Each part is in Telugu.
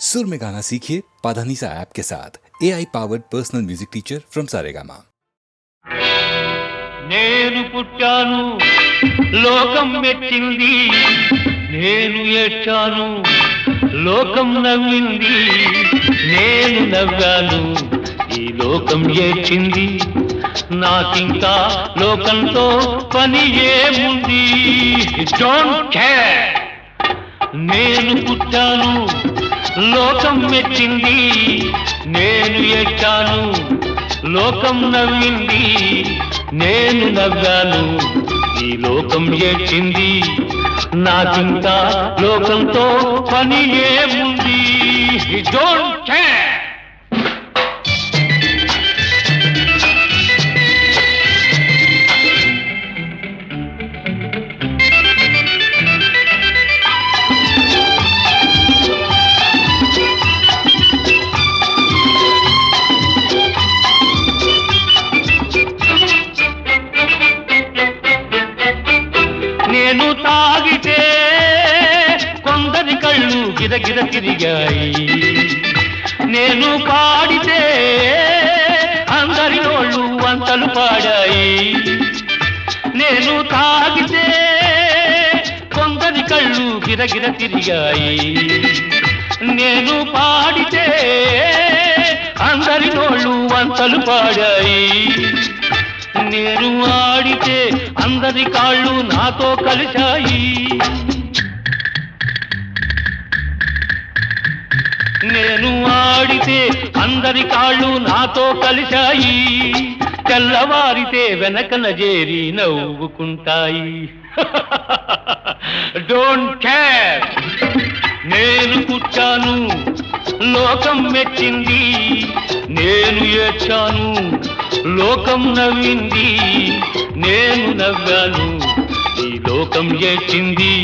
सुर में गाना सीखिए पाधानीसा ऐप के साथ AI powered personal music teacher from Saregama. నేను పుట్టాను లోకం మెచ్చింది, నేను ఏడ్చాను లోకం నవ్వింది, నేను నవ్వాను ఈ లోకం ఏడ్చింది, నాకింకా లోకంతో పని ఏముంది. Don't care. నేను పుట్టాను లోకం మెచ్చింది, నేను ఏడ్చాను లోకం నవ్వింది, నేను నవ్వాను ఈ లోకం ఏడ్చింది, నాకింకా లోకంతో పని ఏముంది. Don't care. నేను తాగితే కొందరి కళ్ళు గిరగిర తిరిగాయి, నేను పాడితే అందరి నోళ్ళు వంతలు పాడాయి. నేను తాగితే కొందరి కళ్ళు గిరగిర తిరిగాయి, నేను పాడితే అందరి నోళ్ళు వంతలు పాడాయి. నేను ఆడితే అందరి కాళ్ళు నాతో కలిశాయి, నేను ఆడితే అందరి కాళ్ళు నాతో కలిశాయి, తెల్లవారితే వెనకన చేరి నవ్వుకుంటాయి. Don't care. నేను పుట్టాను లోకం మెచ్చింది, నేను ఏడ్చాను లోకం నవ్వింది, నేను నవ్వాను ఈ లోకం ఏడ్చింది,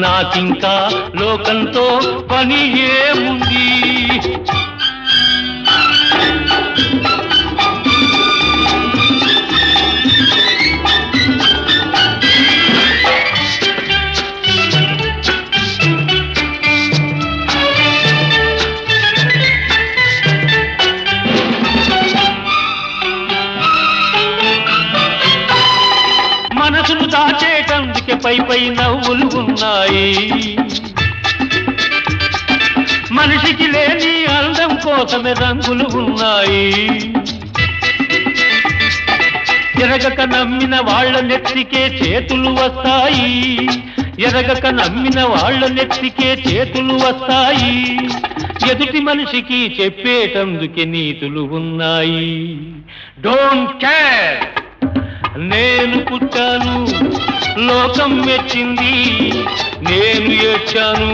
నాకింకా లోకంతో పని ఏముంది. మనసును దాచేటందుకే పై పై నవ్వులు ఉన్నాయి, మనిషికి లేని అందం కోసమే రంగులు ఉన్నాయి. ఎరగక నమ్మిన వాళ్ళ నెత్తికే చేతులు వస్తాయి, ఎరగక నమ్మిన వాళ్ళ నెత్తికే చేతులు వస్తాయి. ఎదుటి మనిషికి చెప్పేటందుకే నీతులు ఉన్నాయి. Don't care. నేను పుట్టాను లోకం మెచ్చింది, నేను ఏడ్చాను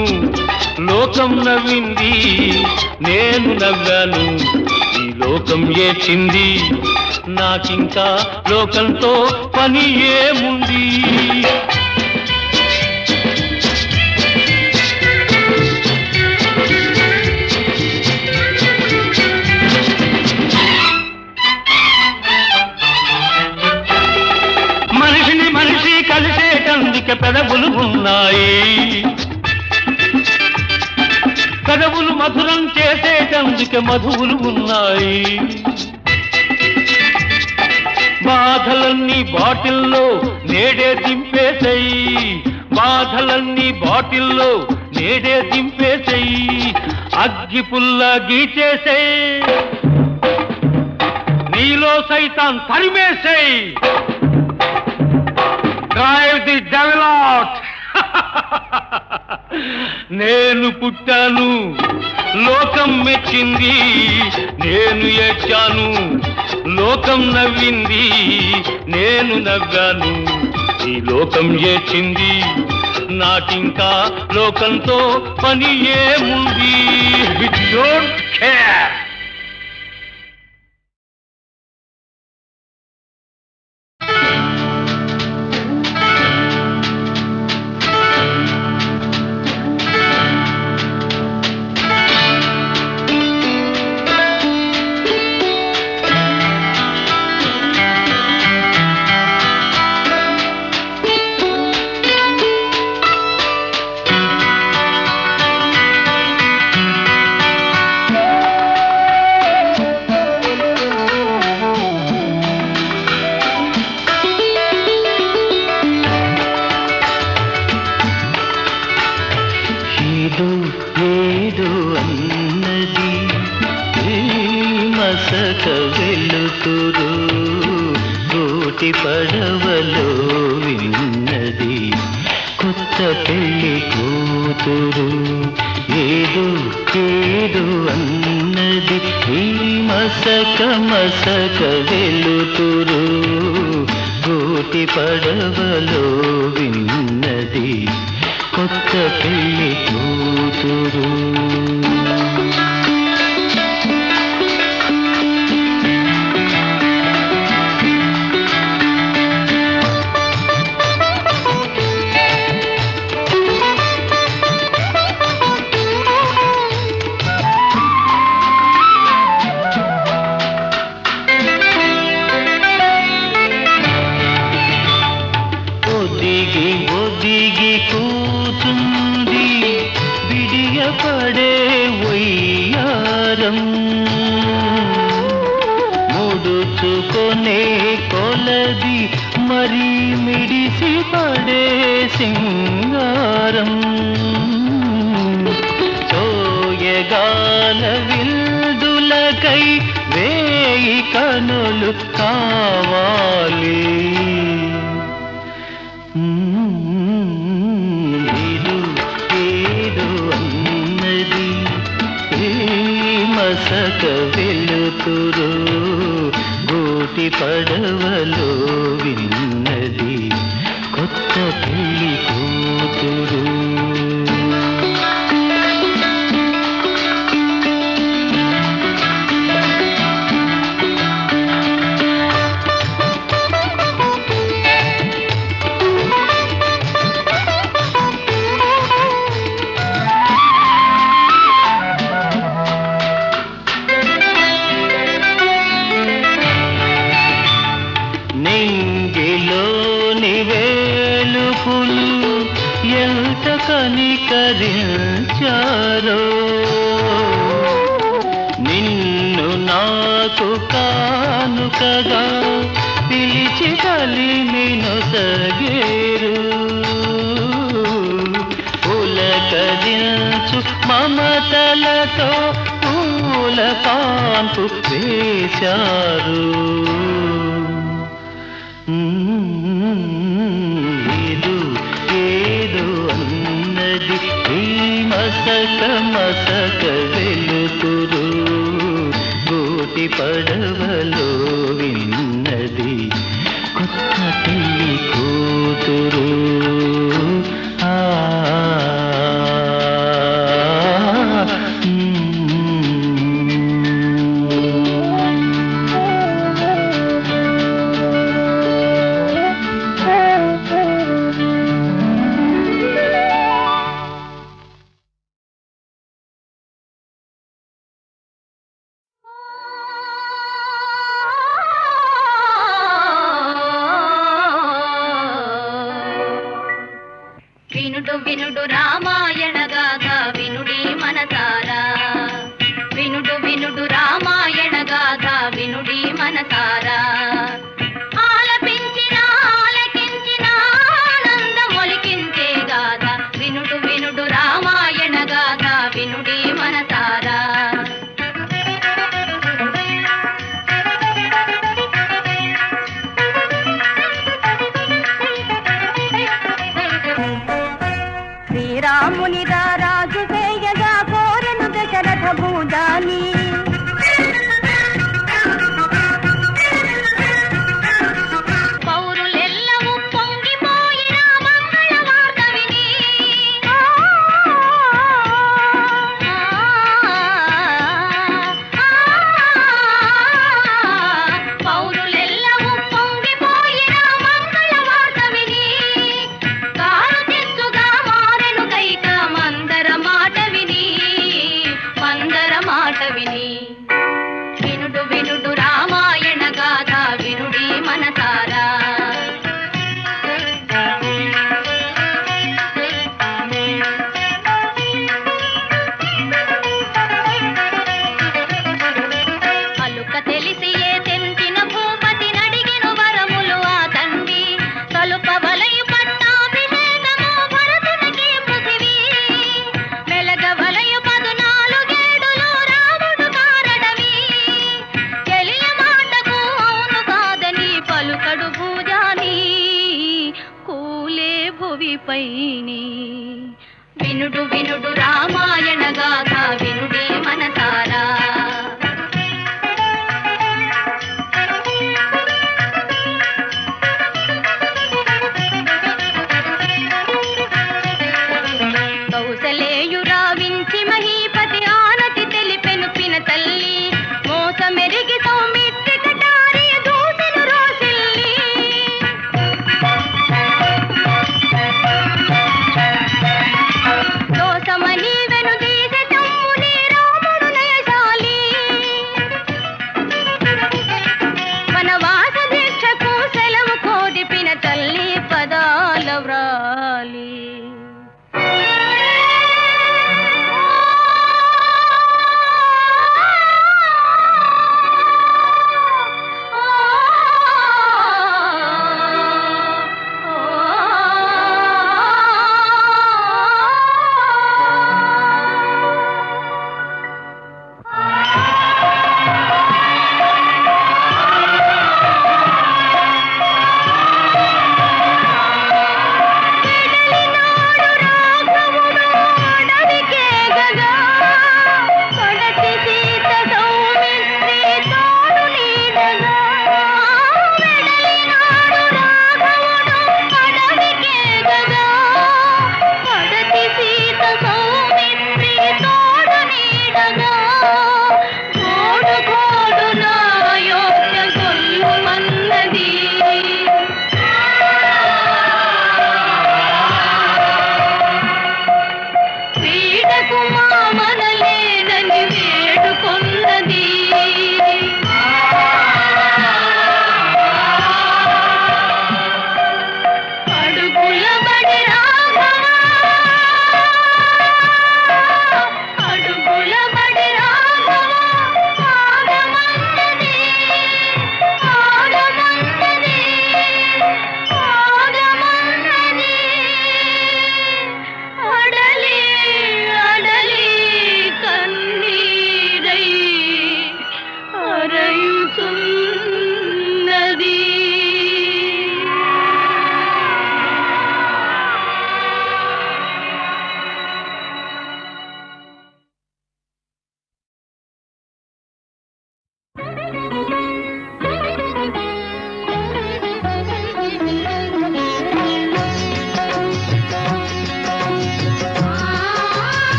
లోకం నవ్వింది, నేను నవ్వాను ఈ లోకం ఏడ్చింది, నాకింకా లోకంతో పని ఏముంది. మనిషిని మనిషి కలిసేటందుకే పెదవులు ఉన్నాయి, పెదవులు మధురం చేసేటందుకే మధువులు ఉన్నాయి. బాధలన్నీ బాటిల్లో నేడే దింపేసేయి, బాధలన్నీ బాటిల్లో నేడే దింపేసేయి, అగ్గి పుల్ల గీచేసేయి, నీలో సైతాన్ తరిమేసేయి. Drive the devil out. నేను పుట్టాను లోకం మెచ్చింది, నేను ఏడ్చాను లోకం నవ్వింది, నేను నవ్వాను ఈ లోకం ఏడ్చింది, నాకింకా లోకంతో పని ఏముంది. Don't care. ఏదో అన్నది ఈ మసక వెలుతురు గోటి పడవలో విన్నది కొత్త పెళ్లి కూతురు ఏదో ఏదో అన్నది ఈ మసక మసక వెలుతురు గోటి పడవలో విన్నది కొత్త పెళ్లి కూతురు ఒదిగి కూచుంది విడియపడే వయ్యారం ముడుచుకొనే కొలది మరి మిడిసి పడే సింగారం చోయగాల విల్దులకై వేయి కనులు కావాలి ఏదో ఏదో అన్నది ఈ మసక వెలుతురు గోటి పడవలో విన్నది కొత్త పెళ్లి కూతురు నింగిలోని వేలుపులు ఎంత కనికరించారో నిన్ను నాకు కానుకగా పిలిచి కలిమి నొసగేరు పులకరించు మమతలతో పూల కాంపు వేశారు ఏదో ఏదో అన్నది ఈ మసక మసక వెలుతురు గోటి పడవలో విన్నది కొత్త పెళ్లి కూతురు వినుడు వినుడు రామాయణ గాథ వినుడి మనసారా వినుడు వినుడు రామాయణ గాథ వినుడి మనసారా ఆలపించిన ఆలకించిన ఆనందమొలికించే గాథ వినుడు వినుడు రామాయణ గాథ వినుడి మనసారా శ్రీరాముని రాజు చేయగా కోరెను దశరథ భూజాని పౌరులెల్లవూ పొంగిపోయిన మంగళ వార్త విని పౌరులెల్లవూ పొంగిపోయిన మంగళ వార్త విని కారు తెచ్చుగా మారెను కైక మందర మాట విని వినుడు వినుడు రామాయణ గాథ వినుడి మనసారా అలుక తెలిసి ఏ తెంచిన భూపతి నడిగెను వరములు ఆ తండ్రి తలుప వలయు పట్టాభిషేకము భరతునికి పృథివీ మెలగ వలయు పదునా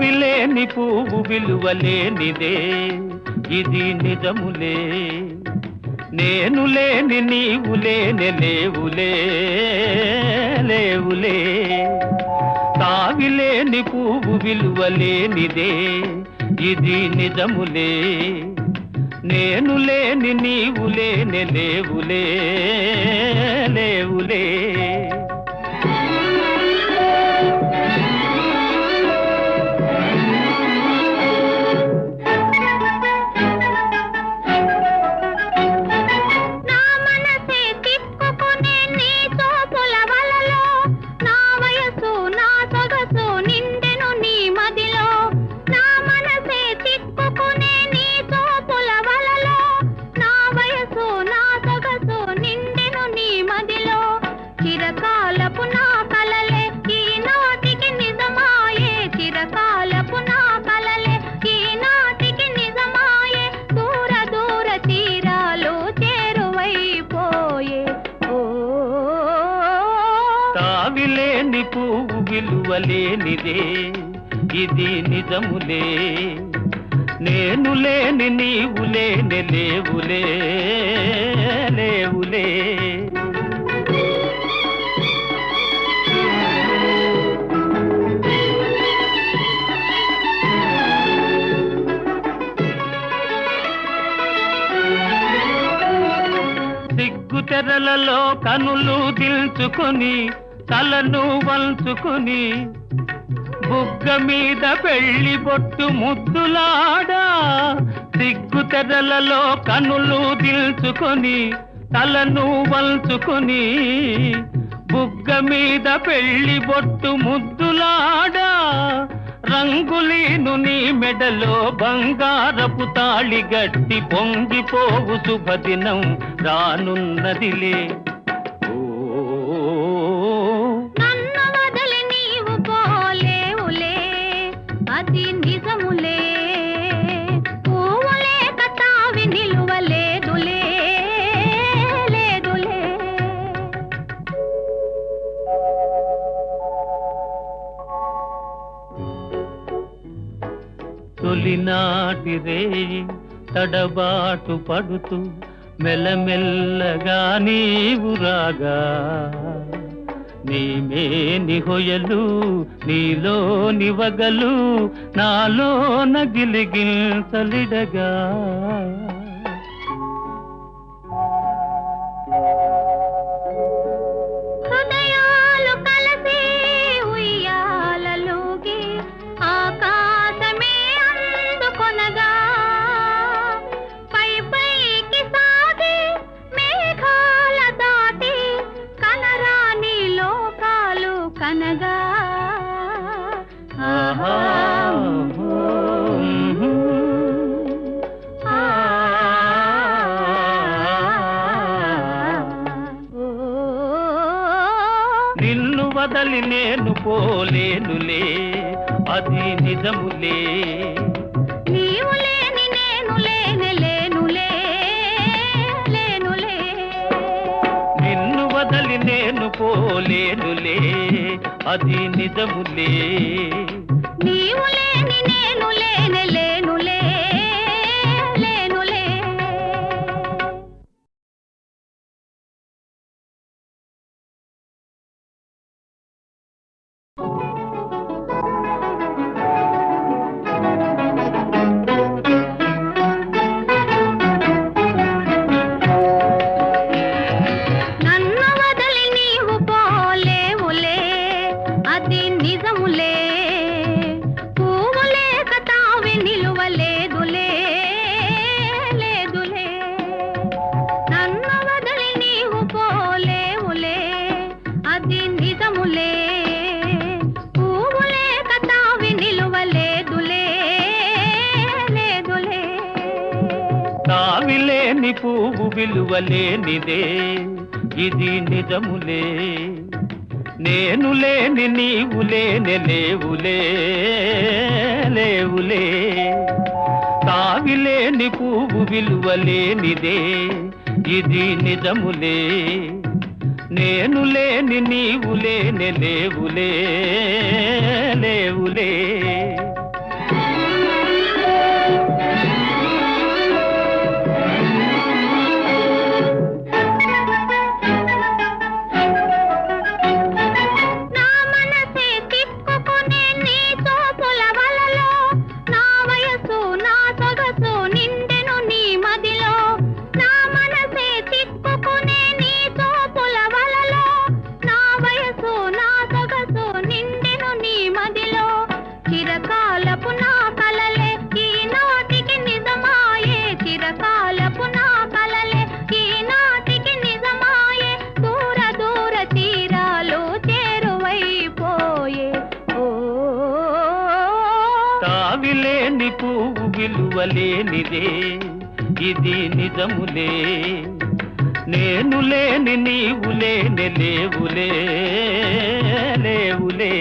తావిలేని పువ్వు విలువలేనిదే ఇది నిజములే నేను లేని నీవు లేని లేవులే లేవులే తావిలేని పువ్వు విలువలేనిదే ఇది నిజములే నేను లేని నీవు లేని లేవులే లేవులే తావిలేని పువ్వు విలువలేనిదే ఇది నిజములే నేను లేని నీవు లేని లేవులే లేవులే సిగ్గుతెరలలో కనులు దిల్చుకొని తలను వంచుకొని బుగ్గ మీద పెళ్లి బొట్టు ముద్దులాడా సిగ్గుతెరలలో కనులు దిల్చుకొని తలను వంచుకొని బుగ్గ మీద పెళ్లి బొట్టు ముద్దులాడా రంగులీను నీ మెడలో బంగారపు తాళి గట్టి పొంగిపోవు శుభదినం రానున్నదిలే అది నిజములే పూవలే కతావి నిలువలేదులే లేదులే తొలినాటి రేయి తడబాటు పడుతూ మెల్లమెల్లగా నీవు రాగా నీమేని హొయలు నీలో నివగలు నాలో నగిలిగిల్సలిడగా హృదయాలు కలిసి ఉయ్యాలలోగి ఆకాశమే అందుకొనగా పై పైకి సాగి మేఘాల దాటి కనరాని లోకాలు కనగా ఆహా నిన్ను వదలి నేను పోలేనులే అది నిజములే నీవు లేని నేను లేని లేనులే లేనులే నిన్ను వదలి నేను పోలేనులే అది నిజములే నీవు లేని నేను లేని లేనులే లేనులే నన్ను వదలి నీవు పోలేవులే అది నిజములే పువ్వులే కతావి నిలువలేదులే లేదులే నన్ను వదలి నీవు పోలేవులే అది నిజములే పువ్వులే కతావి నిలువలేదులే లేదులే తావిలేని పువ్వు విలువలేనిదే ఇది నిజములే నేను లేని నీవు లేని లేవులే లేవులే తావిలేని పువ్వు విలువలేనిదే ఇది నిజములే నేను లేని నీవు లేని లేవులే లేవులే ఆవి లేని పువ్వు విలువలేనిదే ఇది నిజములే నేను లేని నీవు లేని లేవులే లేవులే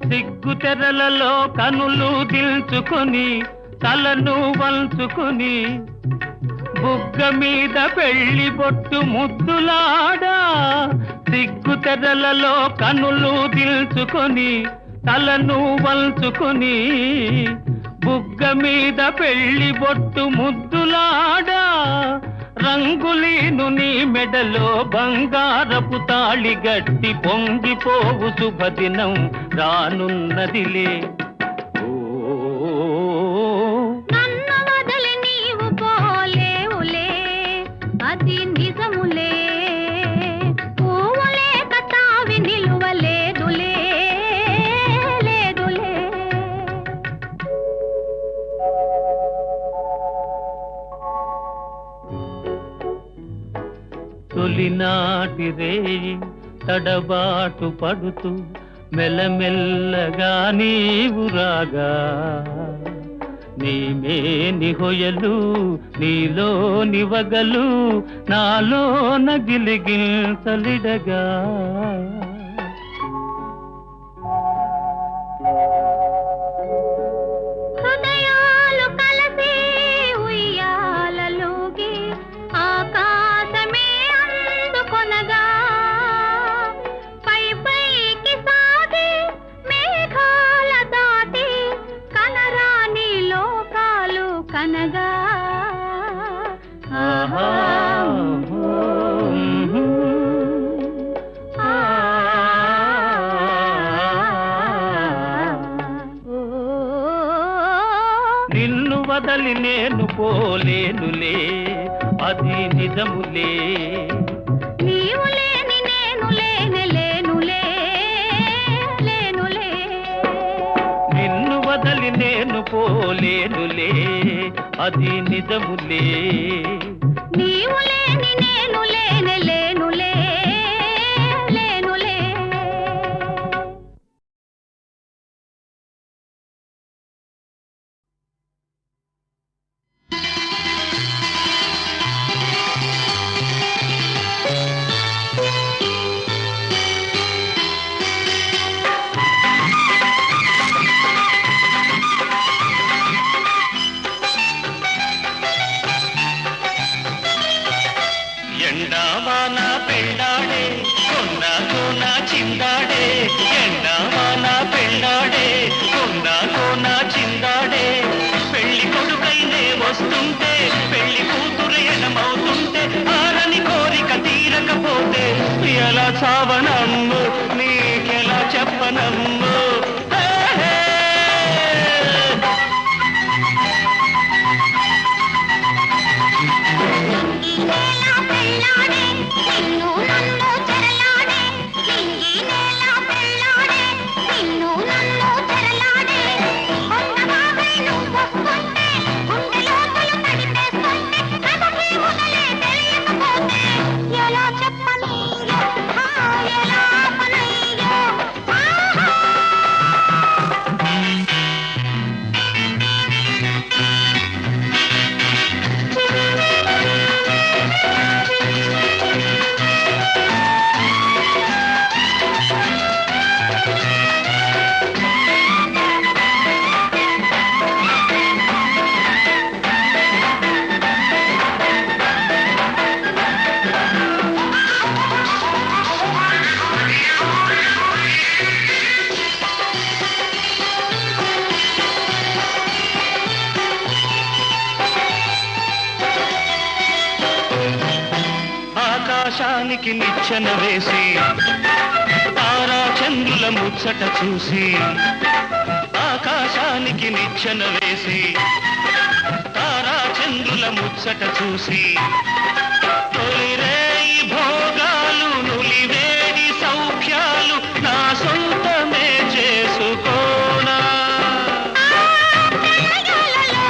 సిగ్గు తెరలలో కనులు దిల్చుకొని తలను వంచుకొని బుగ్గ మీద పెళ్లి బొట్టు ముద్దులాడా సిగ్గు తెరలలో కనులు దిల్చుకొని తలను వంచుకొని బుగ్గ మీద పెళ్లి బొట్టు ముద్దులాడా రంగులీను నీ మెడలో బంగారపు తాళి గట్టి పొంగిపోవు శుభదినం రానున్నదిలే నన్ను వదిలి నీవు పోలేవులే అది నిజములే పువ్వులే కతావి నిలువలేదులే లేదులే తొలినాటి రేయి తడబాటు పడుతూ మెల్లమెల్లగా నీవు రాగా నీమేని హొయలు నీలో నివగలు నాలో నగిలిగిల్సలిడగా హృదయాలు కలిసి ఉయ్యాలలోగి ఆకాశమే అందుకొనగా పై పైకి సాగి మేఘాల దాటి కనరాని లోకాలు కనగా ఆహా నిన్ను వదలి నేను పోలేనులే అది నిజములే నీవు లేని నేను లేని లేనులే లేనులే నిన్ను వదలి నేను పోలేనులే అది నిజములే నీవు లేని నేను లేని లేనులే లేనులే ఎండావాన పెళ్ళాడే కొన్న కోన చిందాడే ఎండావాన పెళ్ళాడే కొన్న కోన చిందాడే పెళ్లి కొడుకైనే వస్తుంటే పెళ్లి కూతురు ఎనమవుతుంటే ఆరని కోరిక తీరకపోతే ఎలా చావనమ్ము నీకెలా చెప్పనమ్ము ఆకాశానికి నిచ్చెన వేసి తారా చంద్రుల ముచ్చట చూసి ఆకాశానికి నిచ్చెన వేసి తారా చంద్రుల ముచ్చట చూసి తొలిరేయి భోగాలు నులివేడి సౌఖ్యాలు నా సొంతమే చేసుకోనా ప్రణయాలలో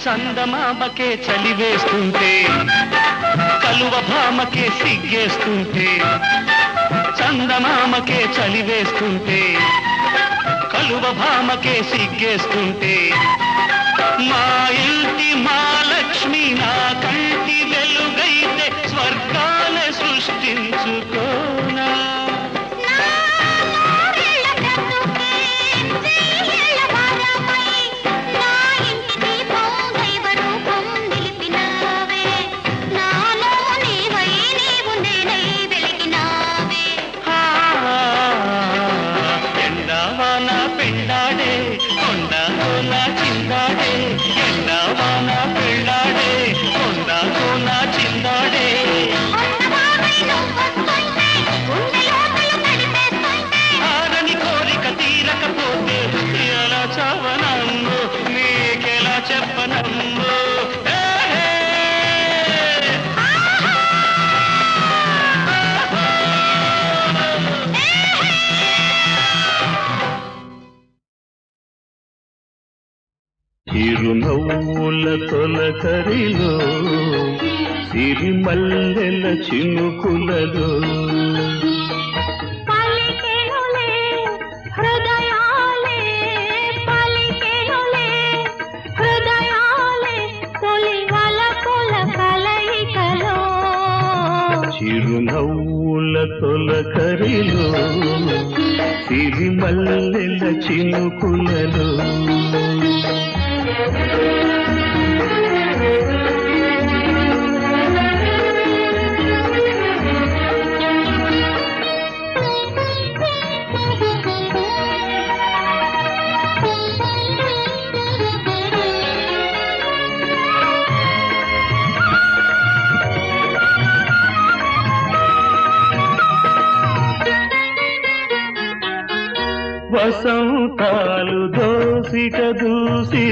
చందమామకే చలివేస్తుంటే కలువ భామకే సిగ్గేస్తుంటే చందమామకే చలివేస్తుంటే కలువ భామకే సిగ్గేస్తుంటే మా ఇంటి మా లక్ష్మి నా కంటి వెలుగైతే స్వర్గాల సృష్టించుకోనా చెప్పనమ్మో చిరునవ్వుల తొలకరిలో సిరిమల్లెల చినుకులలో చిరునవ్వుల తొలకరిలో సిరిమల్లెల చినుకులలో వసంతాలు దోసిక దూసి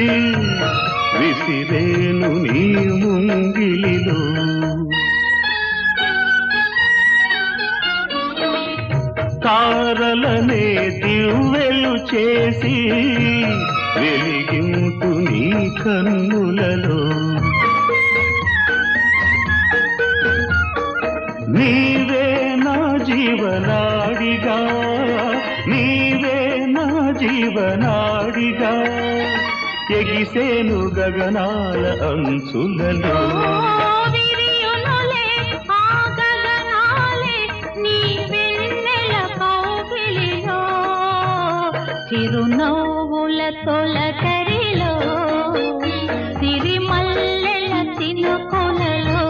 విసిరేను నీ ముంగిలిలో తారలనే దివ్వెలు చేసి వెలిగింటు నీ కన్నులలో నీవే నా జీవనాడిగా నీవే నా జీవనాడిగా ఎగిసేను గగనాల అంచులలో చిరునవ్వుల తొలకరిలో సిరిమల్లెల చినుకులలో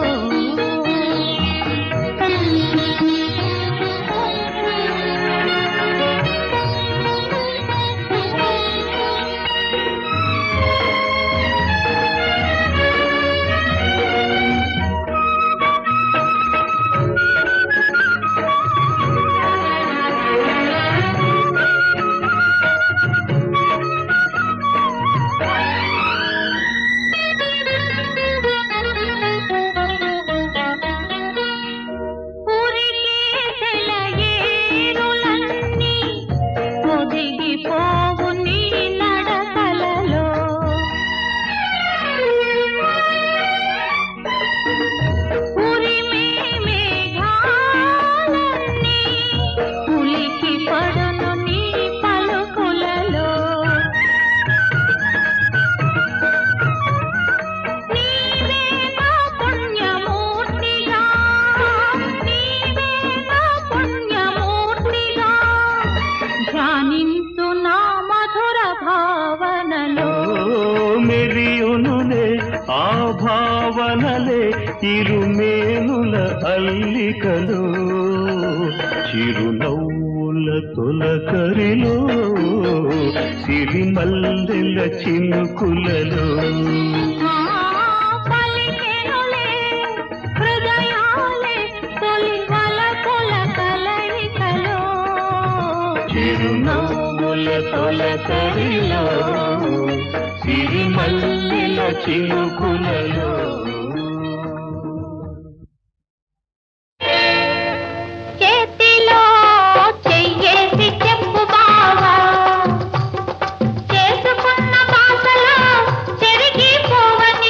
భావనలే ఇరుమేనుల అల్లికలో చిరునవ్వుల తొలకరిలో సిరిమల్లెల చినుకులలో చిరునవ్వుల తొలకరిలో సిరిమల్లెల చినుకులలో చేతిలో చెయ్యేసి చెప్పు బావా చేసుకున్న బాసలో చెరిగిపోవని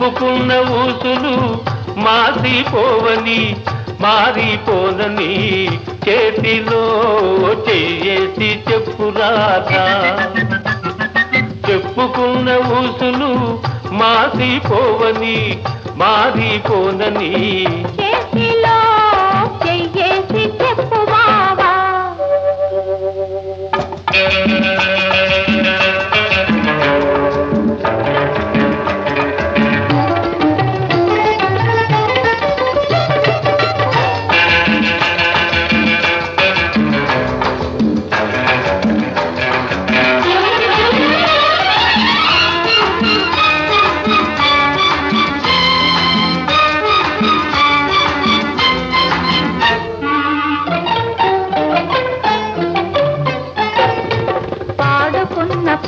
చెప్పుకున్న ఊసులు మాసిపోవని మారిపోనని చేతిలో చెయ్యేసి చెప్పురాదా. చెప్పుకున్న ఊసులు మాసిపోవని మారిపోనని చేతిలో చెయ్యేసి చెప్పు బావా.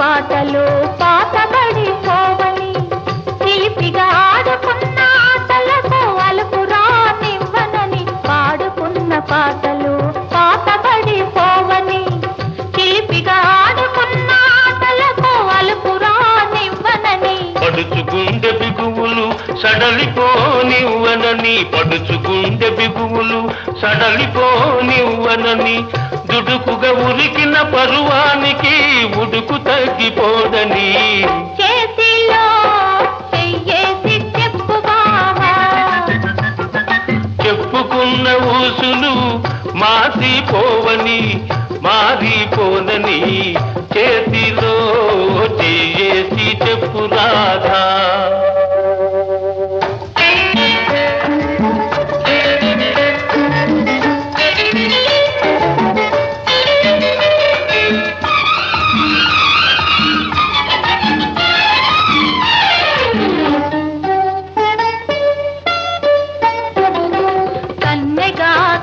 పాటలు పాతబడిపోవని చిలిపిగా ఆడుకున్న ఆటలకు అలుపు రానివ్వనని. పాడుకున్న పాటలు పాతబడిపోవని చిలిపిగా ఆడుకున్న ఆటలకు అలుపు రానివ్వనని. పడుచుగుండె బిగువులు సడలిపోనివ్వనని పడుచుగుండె బిగువులు సడలిపోనివ్వనని. దుడుకుగా ఉరికిన పరువానికి ఉడుకు తగ్గిపోదని. చేతిలో చెయ్యేసి చెప్పు బావా. చెప్పుకున్న ఊసులు మాసిపోవని మారిపోనని చేతిలో చెయ్యేసి చెప్పురాదా.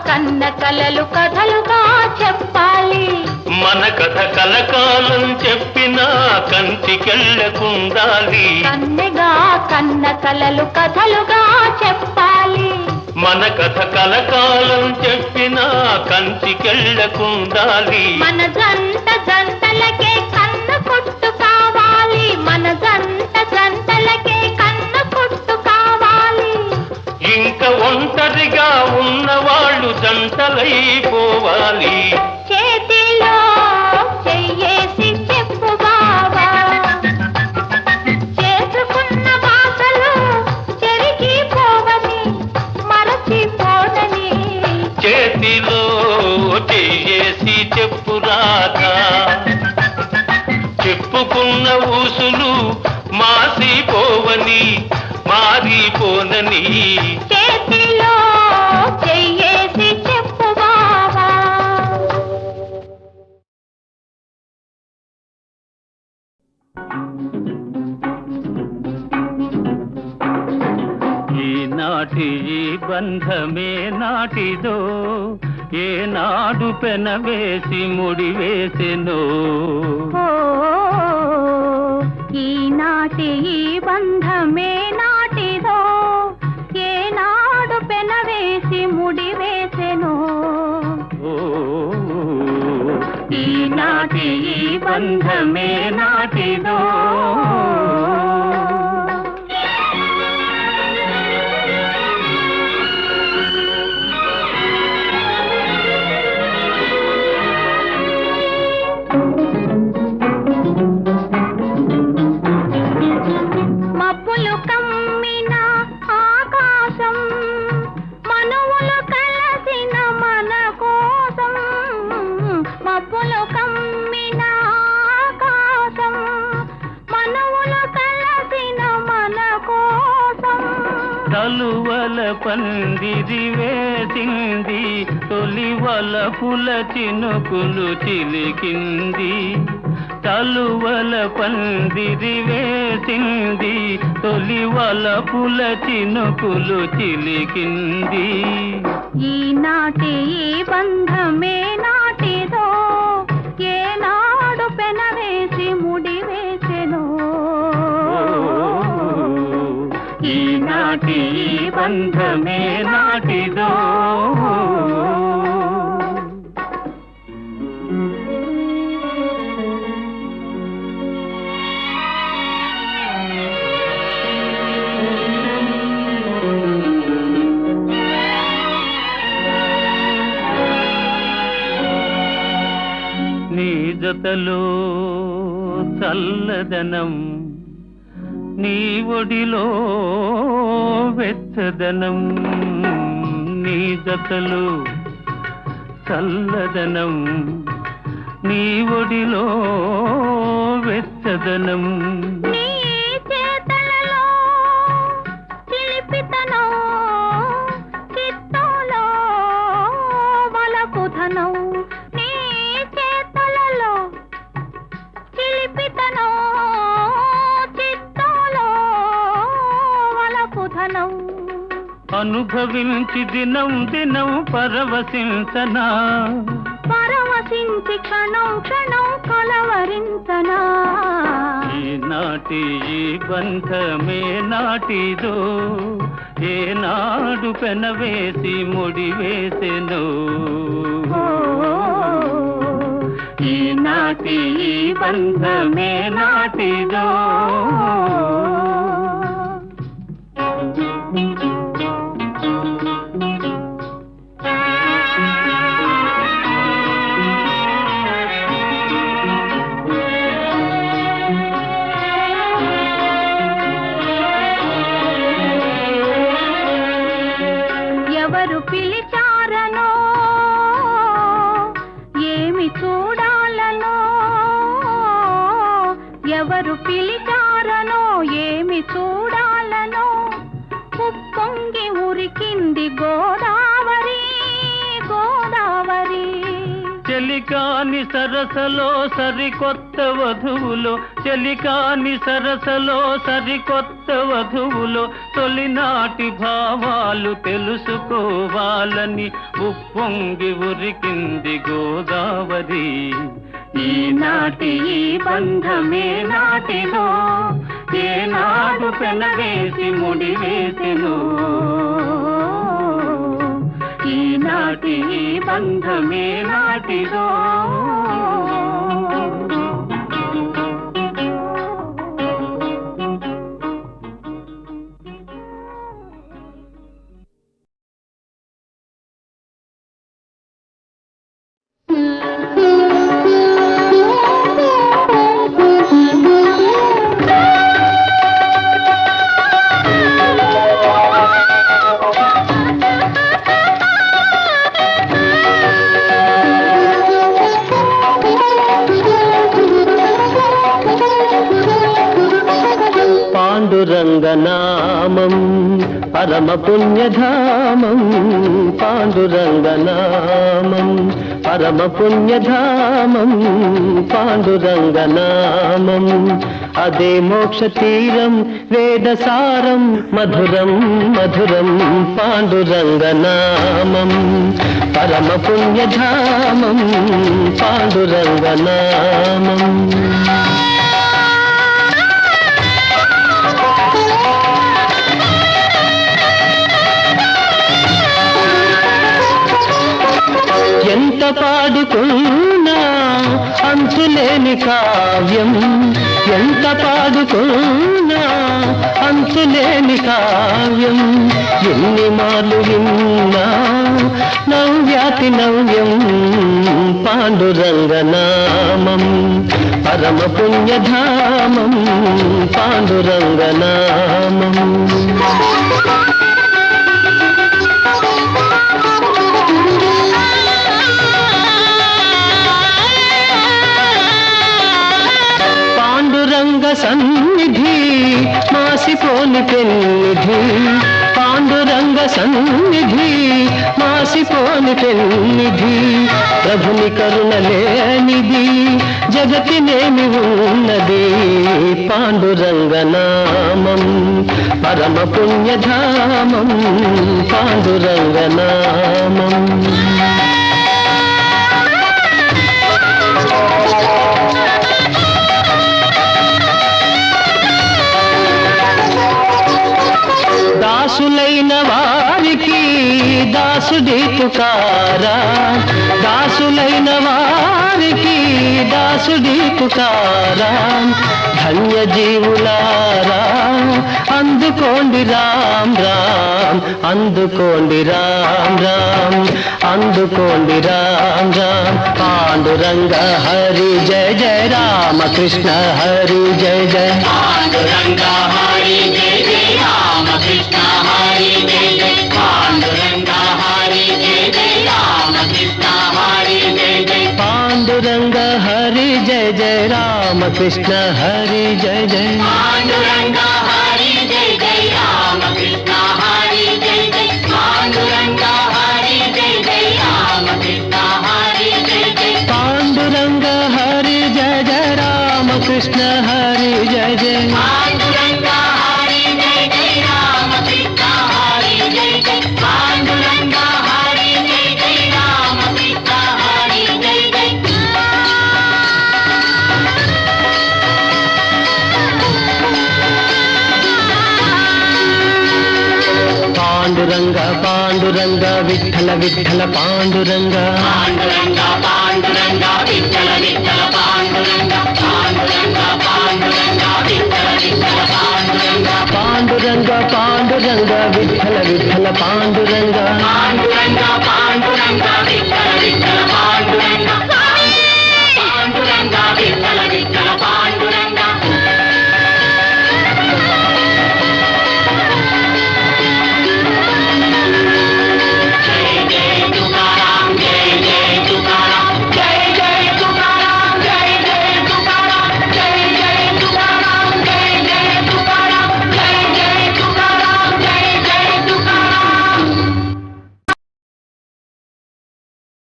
కన్న కలలు కథలుగా చెప్పాలి. మన కథ కలకాలం చెప్పినా కంచికెళ్ళకుండాలి. కన్నెగా కన్న కలలు కథలుగా చెప్పాలి. మన కథ కలకాలం చెప్పినా కంచికెళ్ళకుండాలి. మన జంట జంటలకే కన్ను కొట్టు కావాలి. మన జంట జంటలకే కన్ను కొట్టు కావాలి. ఇంక ఒంటరిగా ఉన్నవాళ్ళు జంటలైపోవాలి. చేతిలో చెయ్యేసి చెప్పు బావా. చేసుకున్న భాషలు చెరిగిపోవని మరచిపోనని. చేతిలో చెయ్యేసి చెప్పురాదా. చెప్పుకున్న ఊసులు మాసిపోవని మారిపోనని. చేతిలో చెయ్యేసి చెప్పు బావా. ఈనాటి ఈ బంధమే నాటిదో ఏనాడు పెనవేసి ముడివేసెనో. ఈనాటి ఈ బంధమే నాటిదో ఏనాడు పెనవేసి ముడివేసెనో. ఈనాటి ఈ బంధమే నాటిదో. మబ్బులు కమ్మిన ఆకాశం మనువులు కలసిన మన కోసం. మబ్బులు కమ్మిన ఆకాశం మనువులు కలసిన మన కోసం. తలువల పందిరి వేసింది తొలి వలపుల చినుకులు చిలికింది. తలువల పందిరి వేసింది తొలి వలపుల చినుకులు చిలికింది. ఈనాటి ఈ బంధమే నాటిదో ఏనాడు పెనవేసి ముడివేసెనో. ఈనాటి ఈ బంధమే నాటిదో. జతలో చల్లదనం, నీ ఒడిలో వెచ్చదనం. నీ జతలో చల్లదనం, నీ ఒడిలో వెచ్చదనం. నీ చేతలలో చిలిపితనం, చిత్తంలో వలపుధనం. నీ చేతలలో చిలిపితనం, చిత్తంలో వలపుధనం. అనుభవించి దినం దినం పరవశించనా, పరవశించి క్షణం క్షణం కలవరించనా. ఈనాటి ఈ బంధమే నాటిదో, ఏనాడు పెనవేసి ముడివేసెను. ఈనాటి ఈ బంధమే నాటిదో. ఎవరు పిలిచారనో, ఏమి చూడాలనో. ఎవరు పిలిచారనో, ఏమి చూడాలనో. ఉప్పొంగి ఉరికింది గోదావరి, గోదావరి. చెలికాని సరసలో సరికొత్త వధువులో, చెలికాని సరసలో సరికొత్త వధువులో తొలినాటి భావాలు తెలుసుకోవాలని ఉప్పొంగి ఉరికింది గోదావరి. ఈనాటి ఈ బంధమే నాటిదో, ఏనాడు పెనవేసి ముడివేసెను. ఈనాటి ఈ బంధమే నాటిదో. పాండురంగనామం పరమ పుణ్యధామం, పాండురంగనామం పరమ పుణ్యధామం. పాండురంగనామం అదే మోక్ష తీరం, వేదసారం మధురం మధురం. పాండురంగనామం పరమ పుణ్యధామం, పాండురంగనామం. ఎంత పాడుకున్నా అంతులేని కావ్యం, ఎంత పాడుకున్నా అంతులేని కావ్యం. ఎన్ని మార్లు విన్నా నవ్యాతి నవ్యం. పాండురంగనామం పరమ పుణ్యధామం, పాండురంగనామం. పాండురంగ సన్నిధి మాసిపోని పెన్నిధి, పాండురంగ సన్నిధి మాసిపోని పెన్నిధి. ప్రభుని కరుణ లేనిది జగతినేమి ఉన్నది. పాండురంగనామం పరమ పుణ్యధామం, పాండురంగనామం. దాసులైన వారికి దాసుడి పుకారా, దాసులైన వారికి దాసుడి పుకారా. ధన్య జీవులారా అందుకోండి రామ్ రామ్, అందుకోండి రామ్ రామ్, అందుకోండి రామ్ రామ్. పాండురంగ హరి జయ జయ రామ కృష్ణ హరి జయ జయ. పాండురంగ హరి జయ జయ రామ కృష్ణ హరి జయ జయ. పాండురంగ హరి జయ జయ రామ కృష్ణ హరి జయ జయ. పాండురంగ హరి జయ జయ రామ కృష్ణ హరి జయ జయ. పాండురంగ హరి జయ జయ రామ కృష్ణ హరి జయ జయ. పాండురంగ హరి జయ జయ రామ కృష్ణ హరి జయ జయ. పాండురంగ హరి జయ జయ రామ కృష్ణ హరి జయ జయ. పాండురంగ హరి జయ జయ రామ కృష్ణ హరి జయ జయ. పాండురంగ హరి జయ జయ రామ కృష్ణ హరి జయ జయ. పాండురంగ పాండురంగ విఠల విఠల పాండురంగ. పాండురంగ పాండురంగ విఠల విఠల పాండురంగ. పాండురంగ పాండురంగ విఠల విఠల పాండురంగ. పాండురంగ పాండురంగ విఠల విఠల పాండురంగ.